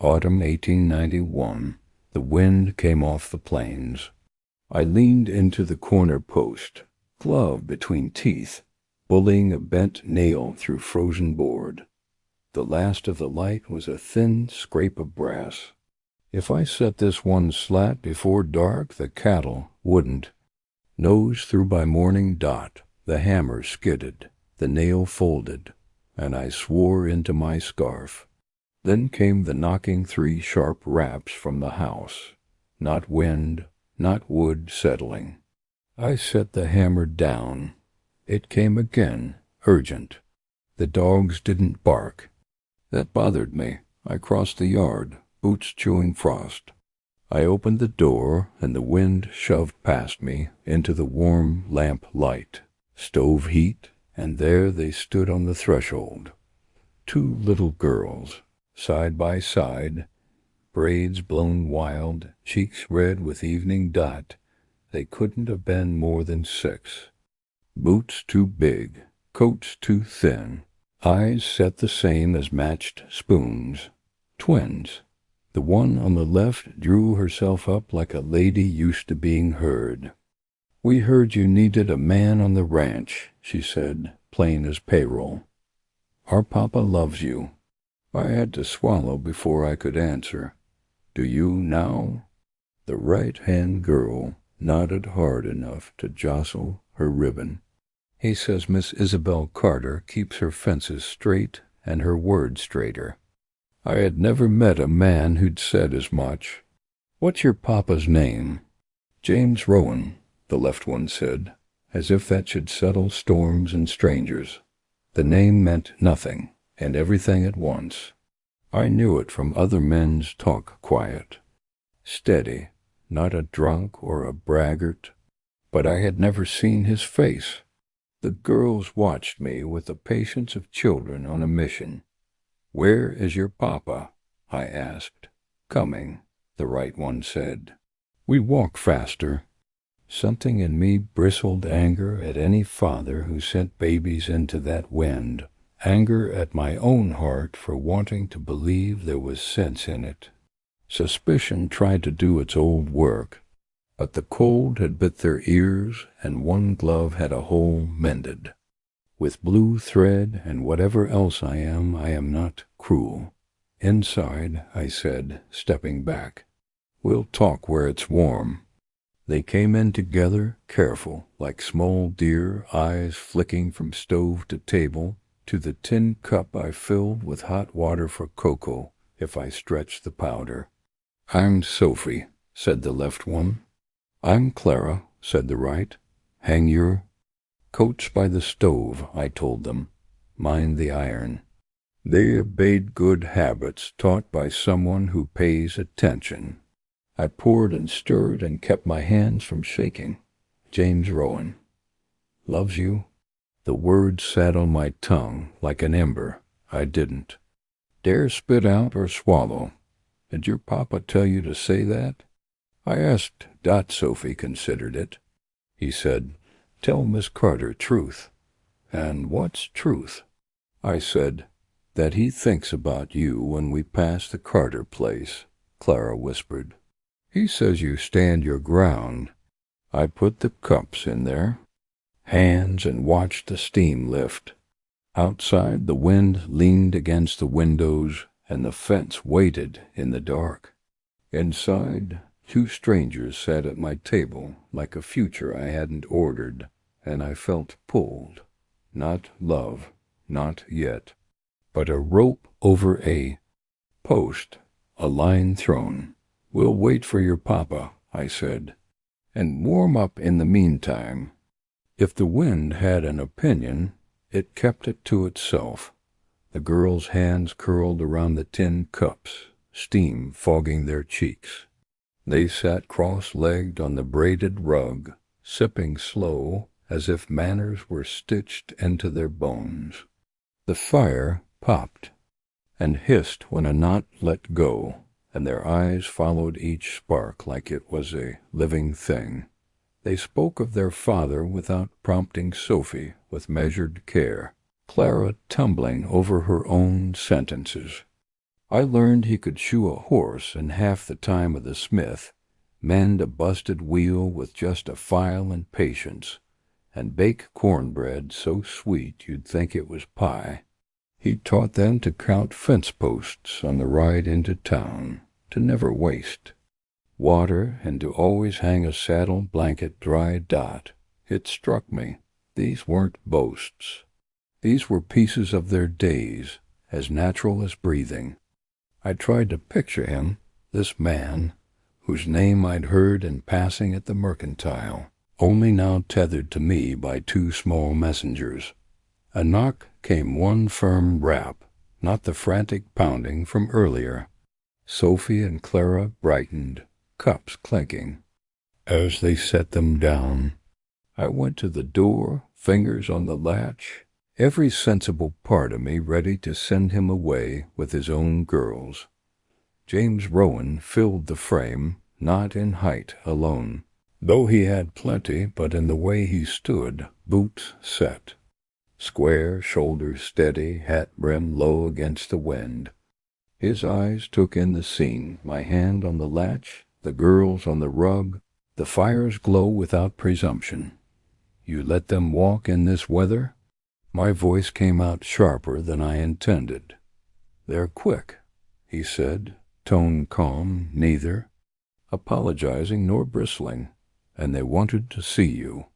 Autumn 1891. The wind came off the plains. I leaned into the corner post, glove between teeth, bullying a bent nail through frozen board. The last of the light was a thin scrape of brass. If I set this one slat before dark, the cattle wouldn't. Nose through by morning dot, the hammer skidded, the nail folded, and I swore into my scarf. Then came the knocking 3 sharp raps from the house. Not wind, not wood settling. I set the hammer down. It came again, urgent. The dogs didn't bark. That bothered me. I crossed the yard, boots chewing frost. I opened the door, and the wind shoved past me into the warm lamp light, stove heat, and there they stood on the threshold. 2 little girls, side by side, braids blown wild, cheeks red with evening dot. They couldn't have been more than 6. Boots too big, coats too thin, eyes set the same as matched spoons. Twins. The one on the left drew herself up like a lady used to being heard. "We heard you needed a man on the ranch," she said, plain as payroll. "Our papa loves you." I had to swallow before I could answer. "Do you now?" The right-hand girl nodded hard enough to jostle her ribbon. "He says Miss Isabelle Carter keeps her fences straight and her word straighter." I had never met a man who'd said as much. "What's your papa's name?" "James Rowan," the left one said, as if that should settle storms and strangers. The name meant nothing, and everything at once. I knew it from other men's talk quiet. Steady, not a drunk or a braggart, but I had never seen his face. The girls watched me with the patience of children on a mission. "Where is your papa?" I asked. "Coming," the right one said. We walked faster. Something in me bristled anger at any father who sent babies into that wind, anger at my own heart for wanting to believe there was sense in it. Suspicion tried to do its old work, but the cold had bit their ears, and one glove had a hole mended. With blue thread and whatever else I am not cruel. "Inside," I said, stepping back. "We'll talk where it's warm." They came in together, careful, like small deer, eyes flicking from stove to table, to the tin cup I filled with hot water for cocoa, if I stretched the powder. "I'm Sophie," said the left one. "I'm Clara," said the right. "Hang your coats by the stove," I told them. "Mind the iron." They obeyed good habits taught by someone who pays attention. I poured and stirred and kept my hands from shaking. "James Rowan." "Loves you?" The word sat on my tongue like an ember. I didn't dare spit out or swallow. "Did your papa tell you to say that?" I asked. Sophie considered it. He said, "Tell Miss Carter truth." "And what's truth?" I said, "That he thinks about you when we pass the Carter place," Clara whispered. "He says you stand your ground." I put the cups in there, hands, and watched the steam lift. Outside, the wind leaned against the windows, and the fence waited in the dark. Inside, 2 strangers sat at my table like a future I hadn't ordered, and I felt pulled. Not love, not yet, but a rope over a post, a line thrown. "We'll wait for your papa," I said, "and warm up in the meantime." If the wind had an opinion, it kept it to itself. The girls' hands curled around the tin cups, steam fogging their cheeks. They sat cross-legged on the braided rug, sipping slow, as if manners were stitched into their bones. The fire popped and hissed when a knot let go, and their eyes followed each spark like it was a living thing. They spoke of their father without prompting Sophie with measured care, Clara tumbling over her own sentences. I learned he could shoe a horse in half the time of the smith, mend a busted wheel with just a file and patience, and bake cornbread so sweet you'd think it was pie. He taught them to count fence posts on the ride into town, to never waste water, and to always hang a saddle blanket dry. It struck me. These weren't boasts. These were pieces of their days, as natural as breathing. I tried to picture him, this man, whose name I'd heard in passing at the mercantile, only now tethered to me by two small messengers. A knock came, one firm rap, not the frantic pounding from earlier. Sophie and Clara brightened, cups clinking. As they set them down, I went to the door, fingers on the latch, every sensible part of me ready to send him away with his own girls. James Rowan filled the frame, not in height alone, though he had plenty, but in the way he stood, boots set, square, shoulders steady, hat brim low against the wind. His eyes took in the scene, my hand on the latch, the girls on the rug, the fire's glow without presumption. You let them walk in this weather? My voice came out sharper than I intended. They're quick, he said, tone calm, neither apologizing nor bristling, and they wanted to see you.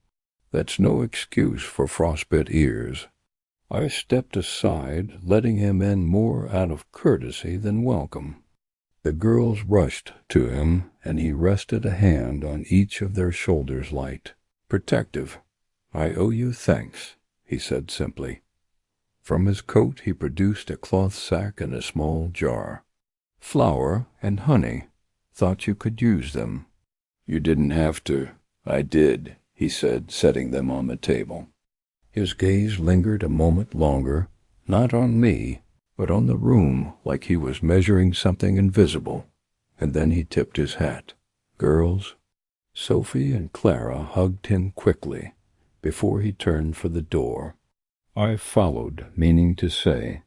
That's no excuse for frostbit ears. I stepped aside, letting him in more out of courtesy than welcome. The girls rushed to him, and he rested a hand on each of their shoulders light, protective. I owe you thanks, he said simply. From his coat he produced a cloth sack and a small jar. Flour and honey. Thought you could use them. You didn't have to. I did, he said, setting them on the table. His gaze lingered a moment longer, not on me, but on the room, like he was measuring something invisible, and then he tipped his hat. Girls? Sophie and Clara hugged him quickly before he turned for the door. I followed, meaning to say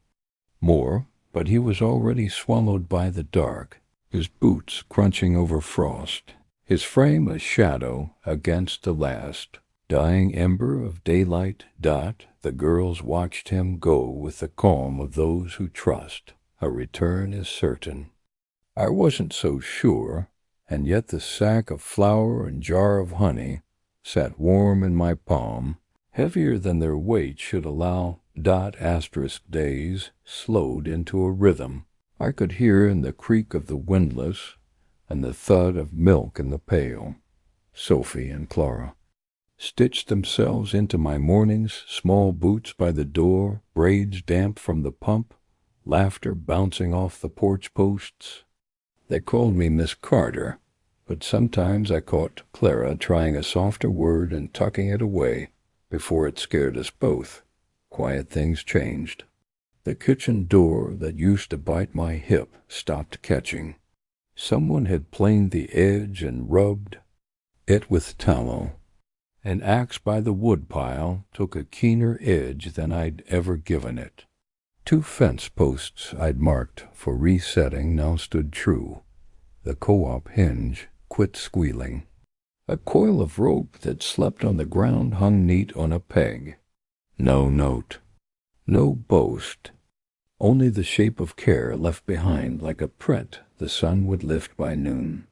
more, but he was already swallowed by the dark, his boots crunching over frost, his frame a shadow against the last dying ember of daylight. The girls watched him go with the calm of those who trust. A return is certain. I wasn't so sure, and yet the sack of flour and jar of honey sat warm in my palm, heavier than their weight should allow. Days slowed into a rhythm. I could hear in the creak of the windlass and the thud of milk in the pail. Sophie and Clara stitched themselves into my morning's small boots by the door, braids damp from the pump, laughter bouncing off the porch posts. They called me Miss Carter, but sometimes I caught Clara trying a softer word and tucking it away before it scared us both. Quiet things changed. The kitchen door that used to bite my hip stopped catching. Someone had planed the edge and rubbed it with tallow. An axe by the woodpile took a keener edge than I'd ever given it. Two fence posts I'd marked for resetting now stood true. The co-op hinge quit squealing. A coil of rope that slept on the ground hung neat on a peg. No note. No boast. Only the shape of care left behind like a print the sun would lift by noon.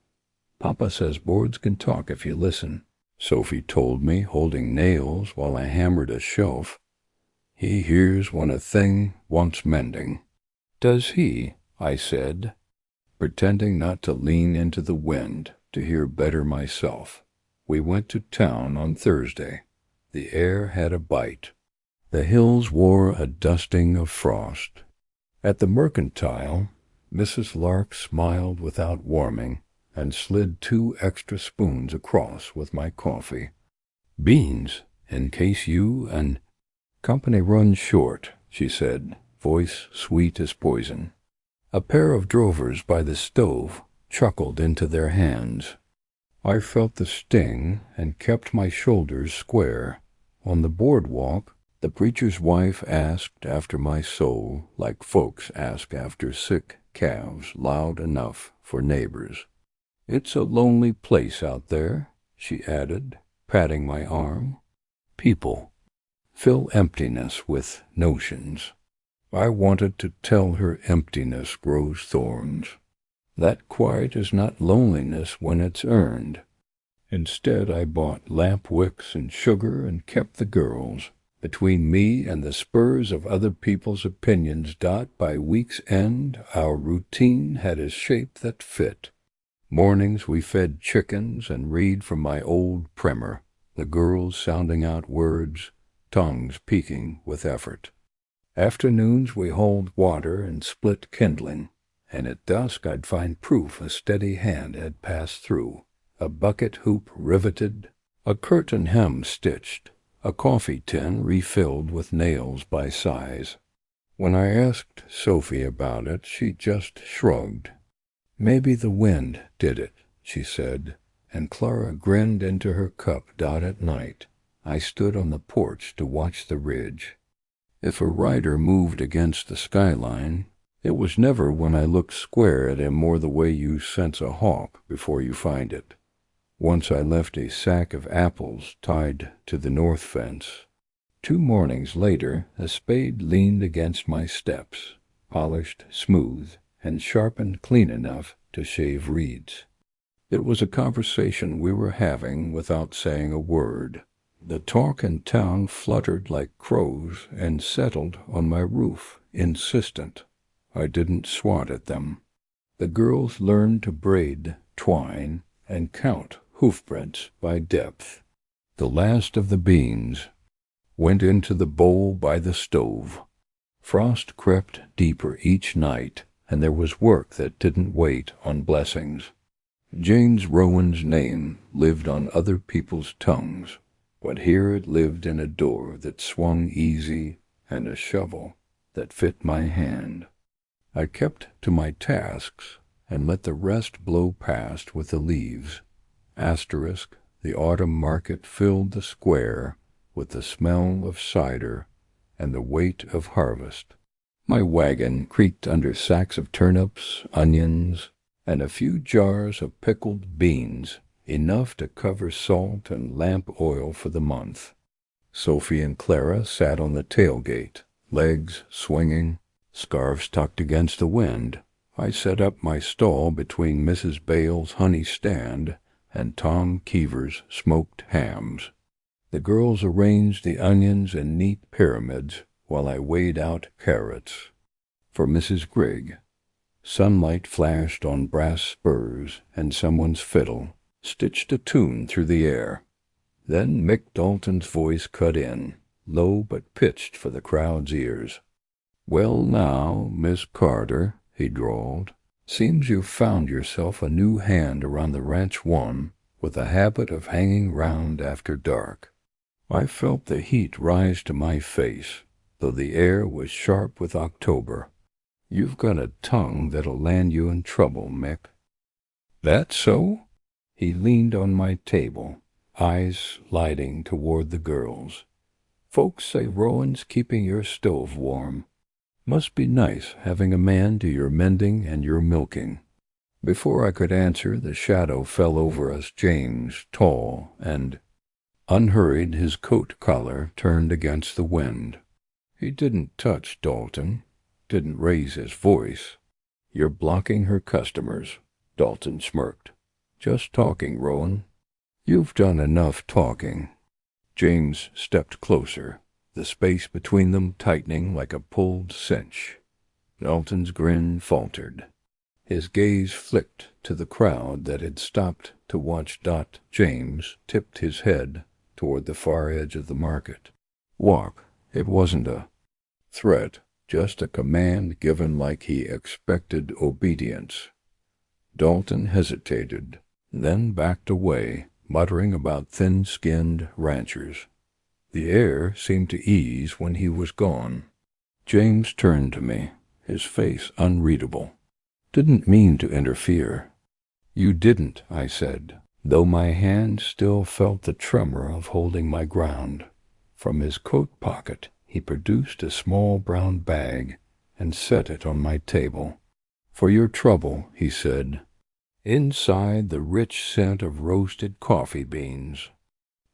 Papa says boards can talk if you listen, Sophie told me, holding nails while I hammered a shelf. He hears when a thing wants mending. Does he? I said, pretending not to lean into the wind to hear better myself. We went to town on Thursday. The air had a bite. The hills wore a dusting of frost. At the mercantile, Mrs. Lark smiled without warming and slid 2 extra spoons across with my coffee. Beans, in case you and company runs short, she said, voice sweet as poison. A pair of drovers by the stove chuckled into their hands. I felt the sting and kept my shoulders square. On the boardwalk, the preacher's wife asked after my soul like folks ask after sick calves loud enough for neighbors. "It's a lonely place out there," she added, patting my arm. "People fill emptiness with notions." I wanted to tell her emptiness grows thorns. That quiet is not loneliness when it's earned. Instead, I bought lamp wicks and sugar and kept the girls. Between me and the spurs of other people's opinions, by week's end, our routine had a shape that fit. Mornings we fed chickens and read from my old primer, the girls sounding out words, tongues peaking with effort. Afternoons we hauled water and split kindling, and at dusk I'd find proof a steady hand had passed through, a bucket hoop riveted, a curtain hem stitched, a coffee tin refilled with nails by size. When I asked Sophie about it, she just shrugged. "Maybe the wind did it," she said, and Clara grinned into her cup. At night, I stood on the porch to watch the ridge. If a rider moved against the skyline, it was never when I looked square at him, more the way you sense a hawk before you find it. Once I left a sack of apples tied to the north fence. 2 mornings later, a spade leaned against my steps, polished smooth and sharpened clean enough to shave reeds. It was a conversation we were having without saying a word. The talk in town fluttered like crows and settled on my roof, insistent. I didn't swat at them. The girls learned to braid, twine, and count hoofprints by depth. The last of the beans went into the bowl by the stove. Frost crept deeper each night, and there was work that didn't wait on blessings. Rowan's name lived on other people's tongues, but here it lived in a door that swung easy and a shovel that fit my hand. I kept to my tasks and let the rest blow past with the leaves. The autumn market filled the square with the smell of cider and the weight of harvest. My wagon creaked under sacks of turnips, onions, and a few jars of pickled beans, enough to cover salt and lamp oil for the month. Sophie and Clara sat on the tailgate, legs swinging, scarves tucked against the wind. I set up my stall between Mrs. Bale's honey stand and Tom Keever's smoked hams. The girls arranged the onions in neat pyramids while I weighed out carrots. For Mrs. Grigg, sunlight flashed on brass spurs, and someone's fiddle stitched a tune through the air. Then Mick Dalton's voice cut in, low but pitched for the crowd's ears. "Well now, Miss Carter," he drawled, "seems you've found yourself a new hand around the ranch one, with a habit of hanging round after dark." I felt the heat rise to my face, though the air was sharp with October. "You've got a tongue that'll land you in trouble, Mick." "That so?" He leaned on my table, eyes sliding toward the girls. "Folks say Rowan's keeping your stove warm. Must be nice having a man do your mending and your milking." Before I could answer, the shadow fell over us. James, tall and unhurried, his coat collar turned against the wind. He didn't touch Dalton, didn't raise his voice. "You're blocking her customers," Dalton smirked. "Just talking, Rowan." "You've done enough talking." James stepped closer, the space between them tightening like a pulled cinch. Dalton's grin faltered. His gaze flicked to the crowd that had stopped to watch. James tipped his head toward the far edge of the market. "Walk." It wasn't a threat, just a command given like he expected obedience. Dalton hesitated, then backed away, muttering about thin-skinned ranchers. The air seemed to ease when he was gone. James turned to me, his face unreadable. "Didn't mean to interfere." "You didn't," I said, though my hand still felt the tremor of holding my ground. From his coat pocket he produced a small brown bag and set it on my table. "For your trouble," he said. Inside, the rich scent of roasted coffee beans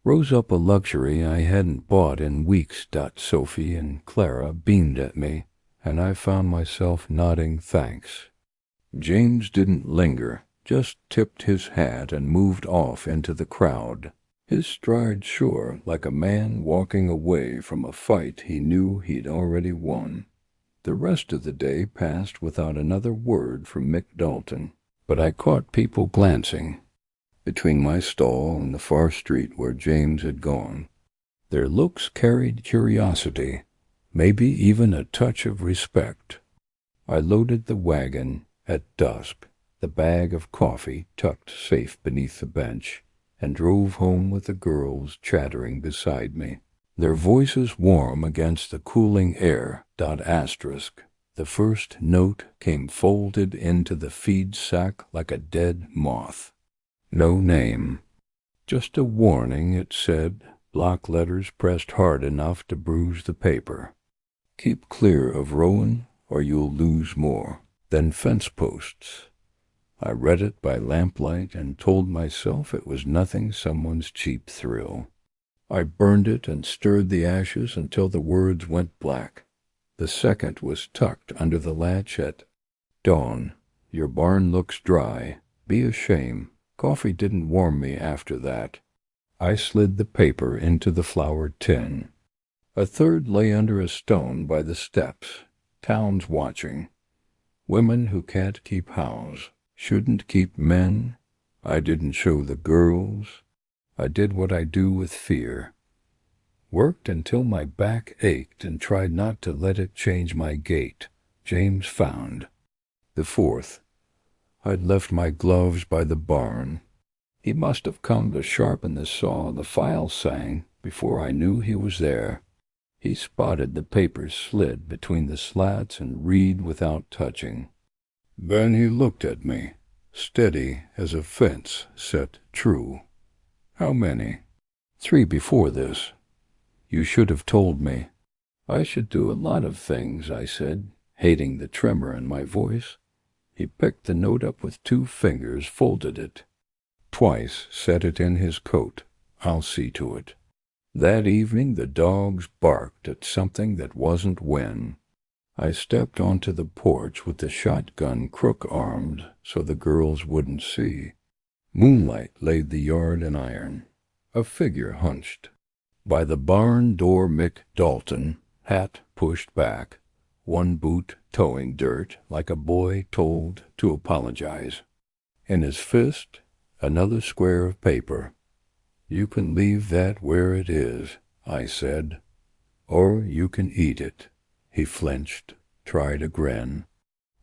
rose up, a luxury I hadn't bought in weeks. Sophie and Clara beamed at me, and I found myself nodding thanks. James didn't linger, just tipped his hat and moved off into the crowd, his stride sure, like a man walking away from a fight he knew he'd already won. The rest of the day passed without another word from Mick Dalton, but I caught people glancing between my stall and the far street where James had gone. Their looks carried curiosity, maybe even a touch of respect. I loaded the wagon at dusk, the bag of coffee tucked safe beneath the bench, and drove home with the girls chattering beside me, their voices warm against the cooling air. The first note came folded into the feed sack like a dead moth. No name. Just a warning, it said, block letters pressed hard enough to bruise the paper. Keep clear of Rowan, or you'll lose more than fence posts. I read it by lamplight and told myself it was nothing, someone's cheap thrill. I burned it and stirred the ashes until the words went black. The second was tucked under the latch at dawn. Your barn looks dry. Be a shame. Coffee didn't warm me after that. I slid the paper into the floured tin. A third lay under a stone by the steps. Town's watching. Women who can't keep house shouldn't keep men. I didn't show the girls. I did what I do with fear. Worked until my back ached and tried not to let it change my gait. James found. The fourth. I'd left my gloves by the barn. He must have come to sharpen the saw. The file sang before I knew he was there. He spotted the papers slid between the slats and read without touching. Then he looked at me, steady as a fence set true. How many? 3 before this. You should have told me. I should do a lot of things, I said, hating the tremor in my voice. He picked the note up with 2 fingers, folded it twice, set it in his coat. I'll see to it. That evening the dogs barked at something that wasn't when. I stepped onto the porch with the shotgun crook-armed so the girls wouldn't see. Moonlight laid the yard in iron. A figure hunched by the barn door. Mick Dalton, hat pushed back, one boot towing dirt like a boy told to apologize. In his fist, another square of paper. You can leave that where it is, I said, or you can eat it. He flinched, tried a grin.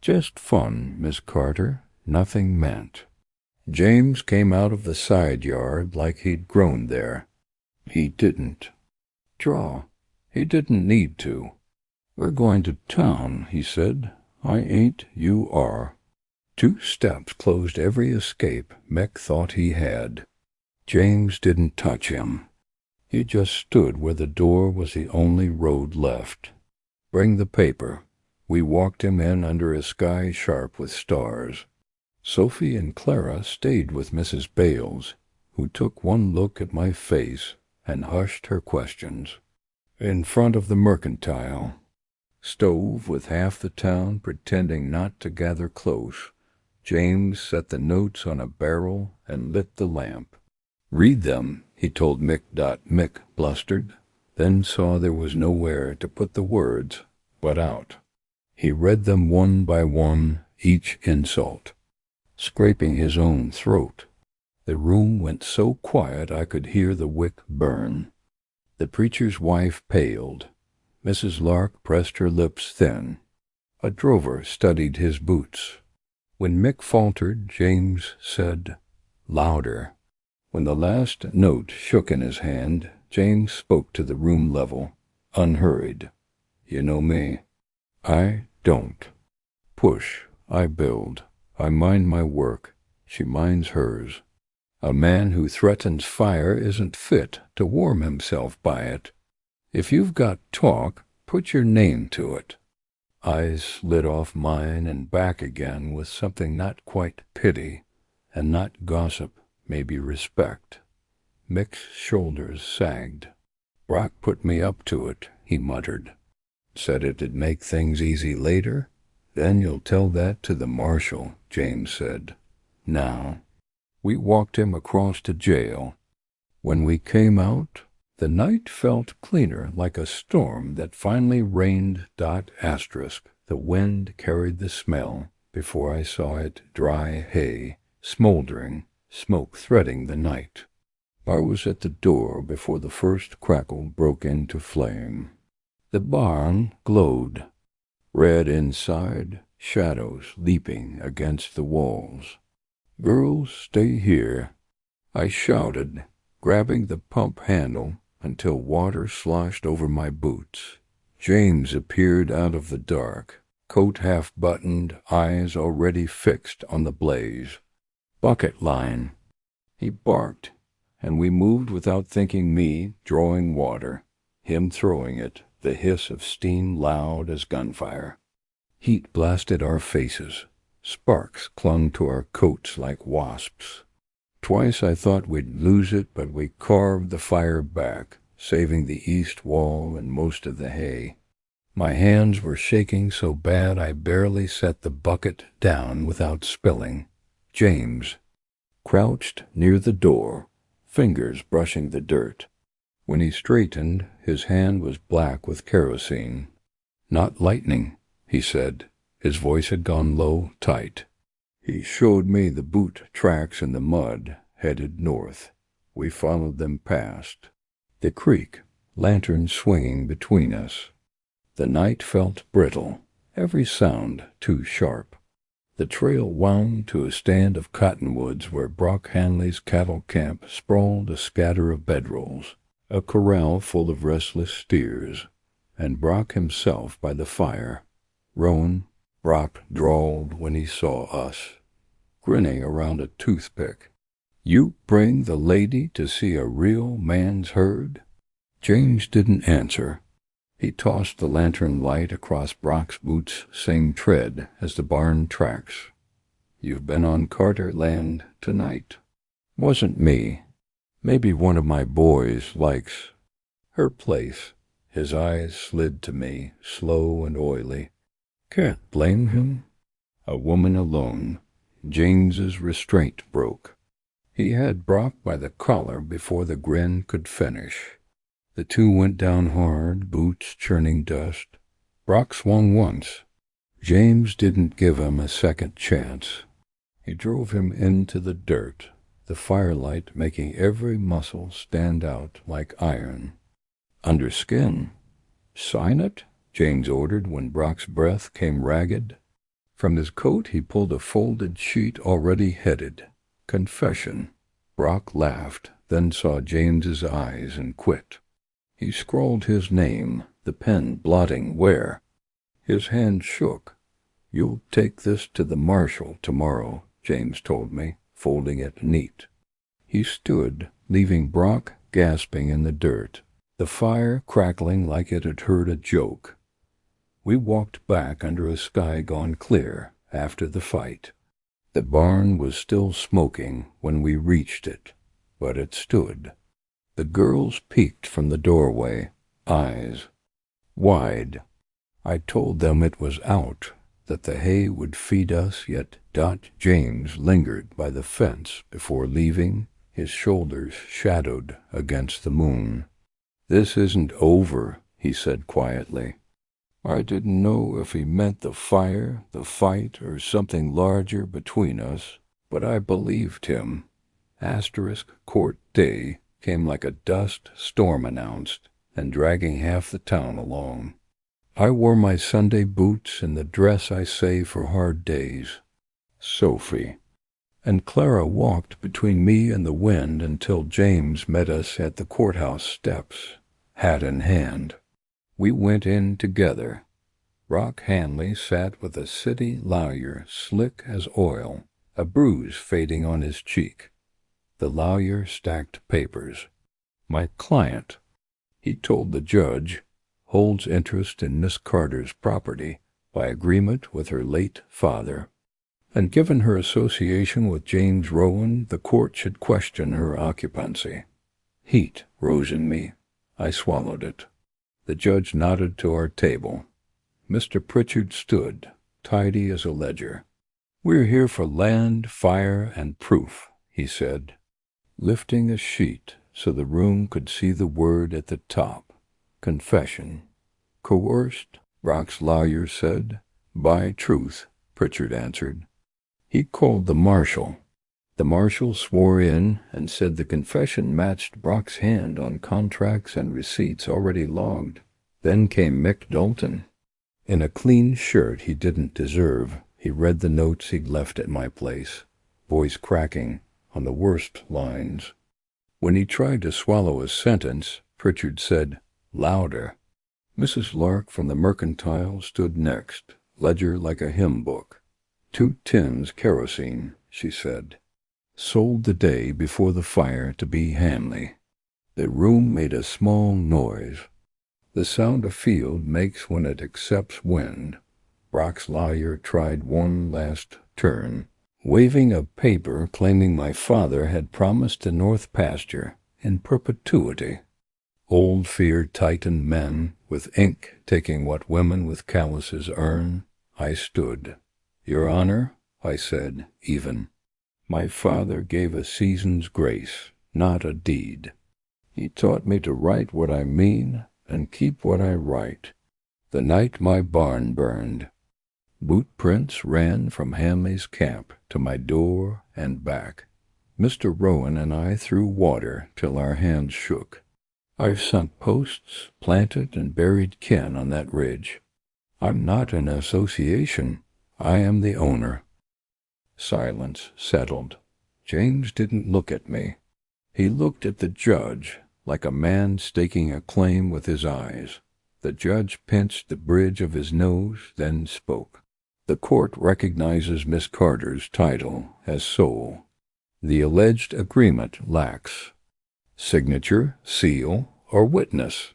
Just fun, Miss Carter, nothing meant. James came out of the side yard like he'd grown there. He didn't draw. He didn't need to. We're going to town, he said. I ain't, you are. 2 steps closed every escape Mick thought he had. James didn't touch him. He just stood where the door was the only road left. Bring the paper. We walked him in under a sky sharp with stars. Sophie and Clara stayed with Mrs. Bales, who took one look at my face and hushed her questions. In front of the mercantile stove with half the town pretending not to gather close, James set the notes on a barrel and lit the lamp. Read them, he told Mick. Mick blustered, then saw there was nowhere to put the words but out. He read them one by one, each insult, scraping his own throat. The room went so quiet I could hear the wick burn. The preacher's wife paled. Mrs. Lark pressed her lips thin. A drover studied his boots. When Mick faltered, James said, louder. When the last note shook in his hand, James spoke to the room level, unhurried. You know me. I don't. Push. I build. I mind my work. She minds hers. A man who threatens fire isn't fit to warm himself by it. If you've got talk, put your name to it. Eyes slid off mine and back again with something not quite pity, and not gossip, maybe respect. Mick's shoulders sagged. Brock put me up to it, he muttered. Said it'd make things easy later. Then you'll tell that to the marshal, James said. Now, we walked him across to jail. When we came out, the night felt cleaner, like a storm that finally rained. The wind carried the smell. Before I saw it, dry hay, smoldering, smoke threading the night. I was at the door before the first crackle broke into flame. The barn glowed, red inside, shadows leaping against the walls. Girls, stay here, I shouted, grabbing the pump handle until water sloshed over my boots. James appeared out of the dark, coat half buttoned, eyes already fixed on the blaze. Bucket line. He barked, and we moved without thinking, me drawing water, him throwing it, the hiss of steam loud as gunfire. Heat blasted our faces. Sparks clung to our coats like wasps. Twice I thought we'd lose it, but we carved the fire back, saving the east wall and most of the hay. My hands were shaking so bad I barely set the bucket down without spilling. James crouched near the door, fingers brushing the dirt. When he straightened, his hand was black with kerosene. Not lightning, he said. His voice had gone low, tight. He showed me the boot tracks in the mud, headed north. We followed them past. The creek, lantern swinging between us. The night felt brittle, every sound too sharp. The trail wound to a stand of cottonwoods where Brock Hanley's cattle camp sprawled, a scatter of bedrolls, a corral full of restless steers, and Brock himself by the fire. Rowan, Brock drawled when he saw us, grinning around a toothpick. You bring the lady to see a real man's herd? James didn't answer. He tossed the lantern light across Brock's boots' same tread as the barn tracks. You've been on Carter land tonight. Wasn't me. Maybe one of my boys likes her place. His eyes slid to me, slow and oily. Can't blame him. A woman alone. James's restraint broke. He had Brock by the collar before the grin could finish. The two went down hard, boots churning dust. Brock swung once. James didn't give him a second chance. He drove him into the dirt, the firelight making every muscle stand out like iron. Under skin. Sign it? James ordered when Brock's breath came ragged. From his coat he pulled a folded sheet already headed. Confession. Brock laughed, then saw James's eyes and quit. He scrawled his name, the pen blotting where. His hand shook. You'll take this to the marshal tomorrow, James told me, folding it neat. He stood, leaving Brock gasping in the dirt, the fire crackling like it had heard a joke. We walked back under a sky gone clear after the fight. The barn was still smoking when we reached it, but it stood. The girls peeked from the doorway, eyes wide. I told them it was out, that the hay would feed us, yet James lingered by the fence before leaving, his shoulders shadowed against the moon. This isn't over, he said quietly. I didn't know if he meant the fire, the fight, or something larger between us, but I believed him. Court day came like a dust storm announced, and dragging half the town along. I wore my Sunday boots and the dress I save for hard days. Sophie. And Clara walked between me and the wind until James met us at the courthouse steps, hat in hand. We went in together. Brock Hanley sat with a city lawyer slick as oil, a bruise fading on his cheek. The lawyer stacked papers. My client, he told the judge, holds interest in Miss Carter's property, by agreement with her late father. And given her association with James Rowan, the court should question her occupancy. Heat rose in me. I swallowed it. The judge nodded to our table. Mr. Pritchard stood, tidy as a ledger. "We're here for land, fire, and proof," he said, lifting a sheet so the room could see the word at the top. Confession. "Coerced," Brock's lawyer said. "By truth," Pritchard answered. He called the marshal. The marshal swore in and said the confession matched Brock's hand on contracts and receipts already logged. Then came Mick Dalton. In a clean shirt he didn't deserve, he read the notes he'd left at my place, voice cracking on the worst lines. When he tried to swallow a sentence, Pritchard said, "Louder." Mrs. Lark from the Mercantile stood next, ledger like a hymn book. "2 tins kerosene," she said. "Sold the day before the fire to B. Hamley." The room made a small noise. The sound a field makes when it accepts wind. Brock's lawyer tried one last turn, waving a paper claiming my father had promised the north pasture in perpetuity. Old fear tightened men, with ink taking what women with calluses earn. I stood. "Your Honor," I said, even. "My father gave a season's grace, not a deed. He taught me to write what I mean and keep what I write. The night my barn burned, boot prints ran from Hamley's camp to my door and back. Mr. Rowan and I threw water till our hands shook. I've sunk posts, planted and buried kin on that ridge. I'm not an association. I am the owner." Silence settled. James didn't look at me. He looked at the judge, like a man staking a claim with his eyes. The judge pinched the bridge of his nose, then spoke. "The court recognizes Miss Carter's title as sole. The alleged agreement lacks signature, seal, or witness.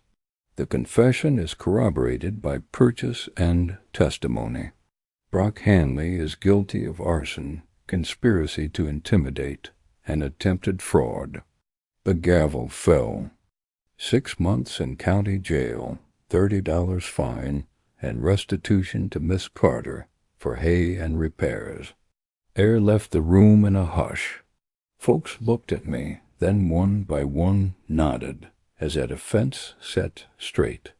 The confession is corroborated by purchase and testimony. Brock Hamley is guilty of arson, conspiracy to intimidate, and attempted fraud." The gavel fell. 6 months in county jail, $30 fine, and restitution to Miss Carter for hay and repairs. Air left the room in a hush. Folks looked at me, then one by one nodded, as at a fence set straight.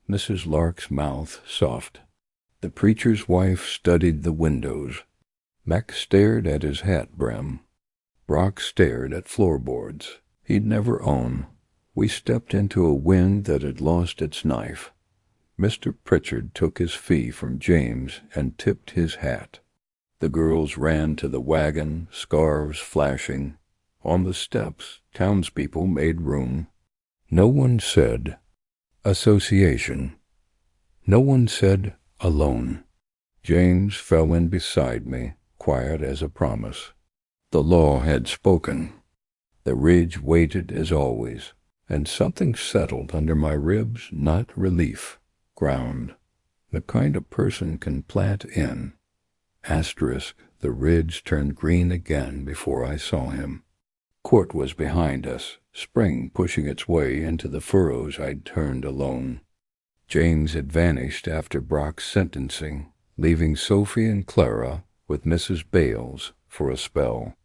Mrs. Lark's mouth soft. The preacher's wife studied the windows. Mac stared at his hat brim. Brock stared at floorboards he'd never own. We stepped into a wind that had lost its knife. Mr. Pritchard took his fee from James and tipped his hat. The girls ran to the wagon, scarves flashing. On the steps, townspeople made room. No one said, "Association." No one said, "Alone." James fell in beside me, quiet as a promise. The law had spoken. The ridge waited as always, and something settled under my ribs, not relief, ground. The kind a person can plant in. Asterisk, the ridge turned green again before I saw him. Court was behind us, spring pushing its way into the furrows I'd turned alone. James had vanished after Brock's sentencing, leaving Sophie and Clara with Mrs. Bales for a spell.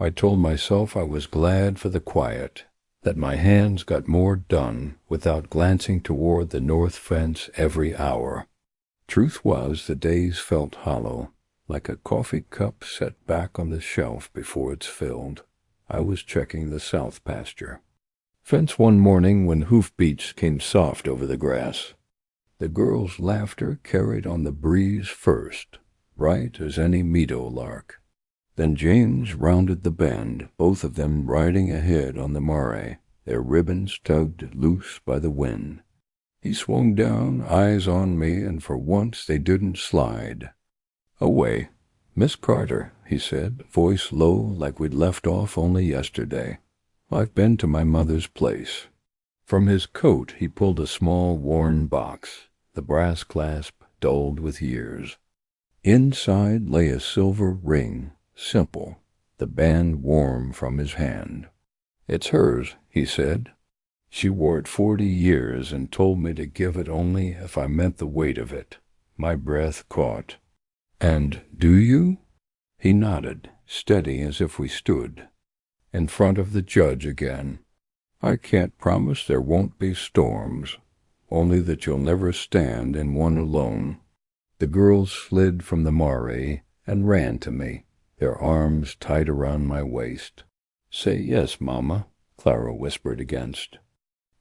I told myself I was glad for the quiet, that my hands got more done without glancing toward the north fence every hour. Truth was, the days felt hollow, like a coffee cup set back on the shelf before it's filled. I was checking the south pasture. Fence one morning when hoofbeats came soft over the grass. The girls' laughter carried on the breeze first, bright as any meadow lark. Then James rounded the bend, both of them riding ahead on the mare, their ribbons tugged loose by the wind. He swung down, eyes on me, and for once they didn't slide. "Away. Miss Carter," he said, voice low like we'd left off only yesterday. "I've been to my mother's place." From his coat he pulled a small worn box, the brass clasp dulled with years. Inside lay a silver ring, simple, the band warm from his hand. "It's hers," he said. "She wore it 40 years and told me to give it only if I meant the weight of it." My breath caught. "And do you?" He nodded, steady as if we stood in front of the judge again. "I can't promise there won't be storms, only that you'll never stand in one alone." The girls slid from the mare and ran to me, their arms tight around my waist. "Say yes, Mama," Clara whispered against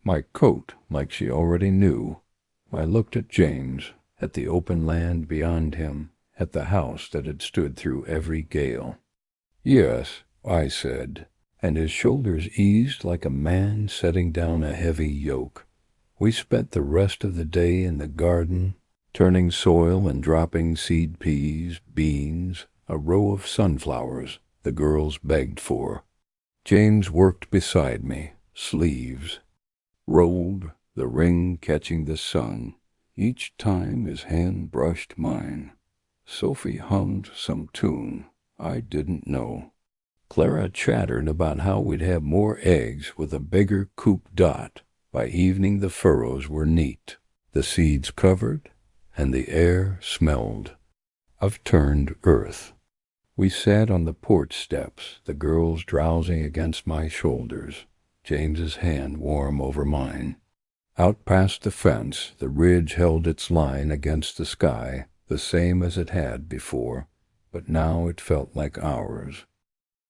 my coat, like she already knew. I looked at James, at the open land beyond him, at the house that had stood through every gale. "Yes," I said, and his shoulders eased like a man setting down a heavy yoke. We spent the rest of the day in the garden, turning soil and dropping seed peas, beans, a row of sunflowers the girls begged for. James worked beside me, sleeves rolled, the ring catching the sun each time his hand brushed mine. Sophie hummed some tune I didn't know. Clara chattered about how we'd have more eggs with a bigger coop dot. By evening the furrows were neat, the seeds covered, and the air smelled of turned earth. We sat on the porch steps, the girls drowsing against my shoulders, James's hand warm over mine. Out past the fence, the ridge held its line against the sky, the same as it had before, but now it felt like ours.